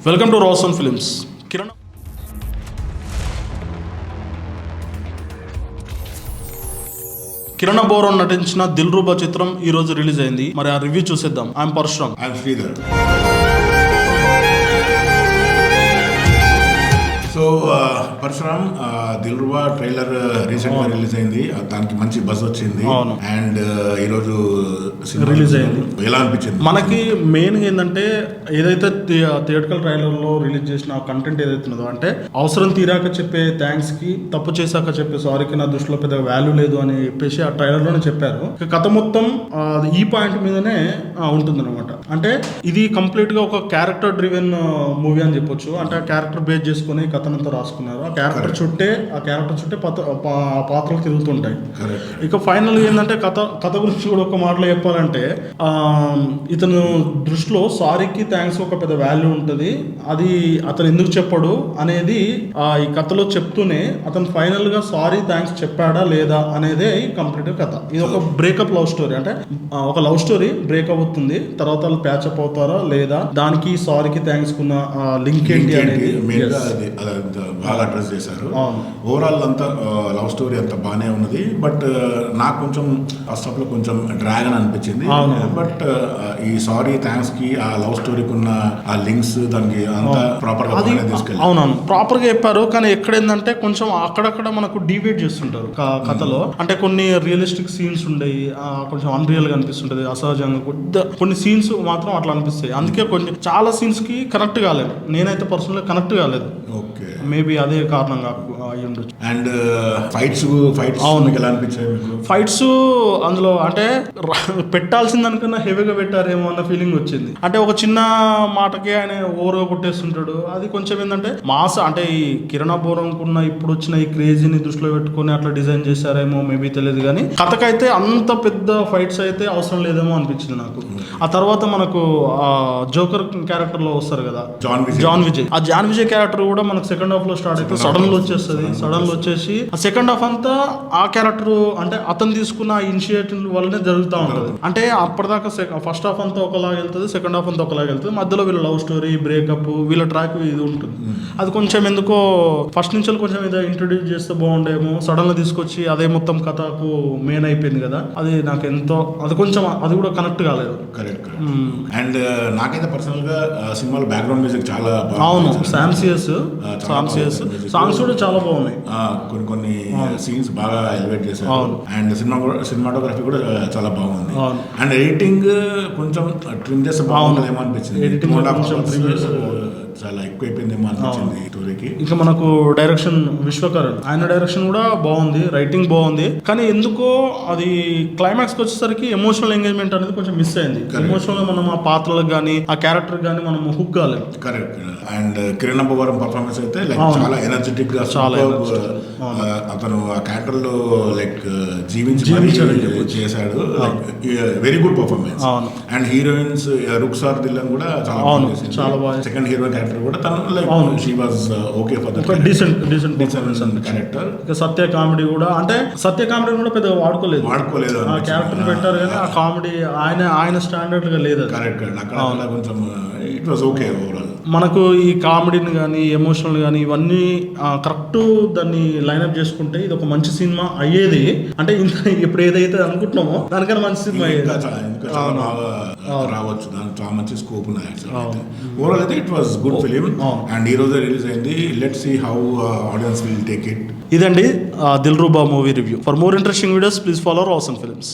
Welcome to Roshan films. Kiran బోరన్ నటించిన దిల్ రూబా చిత్రం ఈ రోజు రిలీజ్ అయింది. మరి ఆ రివ్యూ చూసేద్దాం. I'm Parashuram. Sridhar. So Parashuram, Dil Ruba trailer recent గా రిలీజ్ అయింది. దానికి మంచి బజ్ వచ్చింది. అండ్ ఈ రోజు రిలీజ్ అయింది. ఎలా అనిపించింది మనకి? మెయిన్ ఏంటంటే ఏదైతే థియేటర్కల్ ట్రైలర్ లో రిలీజ్ చేసిన కంటెంట్ ఏదైతే ఉన్నదో, అంటే అవసరం తీరాక చెప్పే థ్యాంక్స్ కి, తప్పు చేశాక చెప్పే సారీకి నా దృష్టిలో పెద్ద వాల్యూ లేదు అని చెప్పేసి ఆ ట్రైలర్ లోనే చెప్పారు. కథ మొత్తం ఈ పాయింట్ మీదనే ఉంటుంది అనమాట. అంటే ఇది కంప్లీట్ గా ఒక క్యారెక్టర్ డ్రివెన్ మూవీ అని చెప్పొచ్చు. అంటే ఆ క్యారెక్టర్ బేస్ చేసుకుని కథనంతా రాసుకున్నారు. ఆ క్యారెక్టర్ చుట్టే పాత్రలు తిరుగుతుంటాయి. ఇక ఫైనల్ ఏంటంటే కథ గురించి కూడా ఒక మాటలో చెప్పాలంటే, ఇతను దృష్టిలో సారీకి థ్యాంక్స్ ఒక పెద్ద వాల్యూ ఉంటుంది. అది అతను ఎందుకు చెప్పడు అనేది ఈ కథలో చెప్తూనే అతను ఫైనల్ గా సారీ థ్యాంక్స్ చెప్పాడా లేదా అనేదే కంప్లీట్ కథ. ఇది ఒక బ్రేకప్ లవ్ స్టోరీ. అంటే ఒక లవ్ స్టోరీ బ్రేక్ అవుతుంది, తర్వాత వాళ్ళు ప్యాచప్ అవుతారా లేదా, దానికి సారీకి థ్యాంక్స్ కున్న లింక్ ఏంటి అనేది బాగా అడ్రస్ చేశారు. ఓవరాల్ అంతా లవ్ స్టోరీ అంతా బాగానే ఉన్నది. బట్ నాకు కొంచెం ఫస్ట్ హాఫ్ లో కొంచెం డ్రాగ్ అని అనిపించింది. బట్ ఈ సారీ థ్యాంక్స్ కి ఆ లవ్ స్టోరీకి ఉన్న ఆ లింక్స్ దానికి అంతా ప్రాపర్ గా తీసుకెళ్ళి అవునవును ప్రాపర్ గా చెప్పారు. కానీ ఎక్కడేందంటే కొంచెం అక్కడక్కడ మనకు డివేట్ చేస్తుంటారు కథలో. అంటే కొన్ని రియలిస్టిక్ సీన్స్ ఉండేవి, కొంచెం అన్రియల్ గా అనిపిస్తుంటది, అసహజంగా కొన్ని సీన్స్ మాత్రం అట్లా అనిపిస్తాయి. అందుకే కొన్ని చాలా సీన్స్ కి కనెక్ట్ కాలేదు. నేనైతే పర్సనల్ కనెక్ట్ కాలేదు. మేబీ అదే కారణంగా అయి ఉండొచ్చు. అండ్ ఫైట్స్ ఎలా అనిపించాయి? ఫైట్స్ అందులో అంటే పెట్టాల్సిన దానికన్నా హెవీగా పెట్టారేమో అన్న ఫీలింగ్ వచ్చింది. అంటే ఒక చిన్న మాటకే ఆయన ఓవర్గా కొట్టేస్తుంటాడు. అది కొంచెం ఏంటంటే మాస్, అంటే ఈ కిరణ్ బోరంకున్న ఇప్పుడు వచ్చిన ఈ క్రేజీని దృష్టిలో పెట్టుకుని అట్లా డిజైన్ చేశారేమో మేబీ తెలియదు. కానీ కథకైతే అంత పెద్ద ఫైట్స్ అయితే అవసరం లేదేమో అనిపించింది నాకు. ఆ తర్వాత మనకు జోకర్ క్యారెక్టర్ లో వస్తారు కదా, జాన్ విజయ్. ఆ జాన్ విజయ్ క్యారెక్టర్ కూడా మనకు సెకండ్ హాఫ్ లో స్టార్ట్ అయితే సడన్ లో వచ్చేస్తుంది. సడన్ లో వచ్చేసి ఆ సెకండ్ హాఫ్ అంతా ఆ క్యారెక్టర్ అంటే అతను తీసుకున్న ఇనిషియేటివ్ వల్లనే జరుగుతూ ఉంటుంది. అంటే అప్పటిదాకా ఫస్ట్ హాఫ్ అంతా ఒకలాగా వెళ్తుంది, సెకండ్ హాఫ్ అంతా ఒకలాగా వెళ్తుంది. మధ్యలో వీళ్ళ లవ్ స్టోరీ, బ్రేకప్, వీళ్ళ ట్రాక్ ఇది ఉంటుంది. అది కొంచెం ఎందుకో ఫస్ట్ నుంచి కొంచెం ఏదో ఇంట్రొడ్యూస్ చేస్తే బాగుండేమో, సడన్ గా తీసుకొచ్చి అదే మొత్తం కథకు మెయిన్ అయిపోయింది కదా. అది నాకు ఎంతో అది కొంచెం అది కూడా కనెక్ట్ కాలేదు. కరెక్ట్. అండ్ నాకైతే పర్సనల్ గా సినిమాలో బ్యాక్గ్రౌండ్ మ్యూజిక్ చాలా అవును, సాంగ్స్ కూడా చాలా బాగున్నాయి. కొన్ని సీన్స్ బాగా ఎలివేట్ చేశారు. అండ్ సినిమాటోగ్రఫీ కూడా చాలా బాగుంది. అండ్ ఎడిటింగ్ కొంచెం ట్రిమ్ చేస్తే బాగుంటుందేమో అనిపించింది. చాలా ఎక్కువైపోయిందేమో అనిపించింది స్టోరీకి. ఇంకా మనకు డైరెక్షన్ విశ్వకరణ్, ఆయన డైరెక్షన్ కూడా బాగుంది, రైటింగ్ బాగుంది. కానీ ఎందుకో అది క్లైమాక్స్ కి వచ్చేసరికి ఎమోషనల్ ఎంగేజ్మెంట్ అనేది కొంచెం మిస్ అయింది. ఎమోషనల్ మనం ఆ పాత్రలకు కానీ ఆ క్యారెక్టర్ కానీ మనం హుక్ కాలేదు. కరెక్ట్. అండ్ కిరణ్ బోరం పర్ఫార్మెన్స్ అయితే లైక్ చాలా ఎనర్జెటిక్ గా, అతను ఆ క్యారెక్టర్ లో లైక్ జీవించి చేశాడు. Very good performance. And heroines Rukhsar Dhillon కూడా చాలా బాగా. సెకండ్ హీరోయిన్ క్యారెక్టర్ కూడా తను like she was okay for the decent performance character. Satya comedy కూడా, అంటే సత్య కామెడీ కూడా పెద్దగా వాడుకోలేదు. ఆ క్యారెక్టర్ పెట్టారు కానీ ఆ కామెడీ ఆయన స్టాండర్డ్ గా లేదు. కరెక్ట్. అక్కడ కొంచెం ఇట్ వాజ్ ఓకే ఓవరాల్. మనకు ఈ కామెడీని కానీ ఎమోషనల్ కానీ ఇవన్నీ కరెక్ట్ దాన్ని లైన్అప్ చేసుకుంటే ఇది ఒక మంచి సినిమా అయ్యేది. అంటే ఇప్పుడు ఏదైతే అనుకుంటున్నామో దానికన్నా మంచి సినిమా రావచ్చు. దానికి చాలా మంచి స్కోప్ ఉన్నాయి. ఓవరాల్ అయితే it was good film. And ఈ రోజు రిలీజ్ అయింది. Let's see how audience will take it. ఇదండి Dil Ruba movie review. For more interesting videos please follow Roshan films.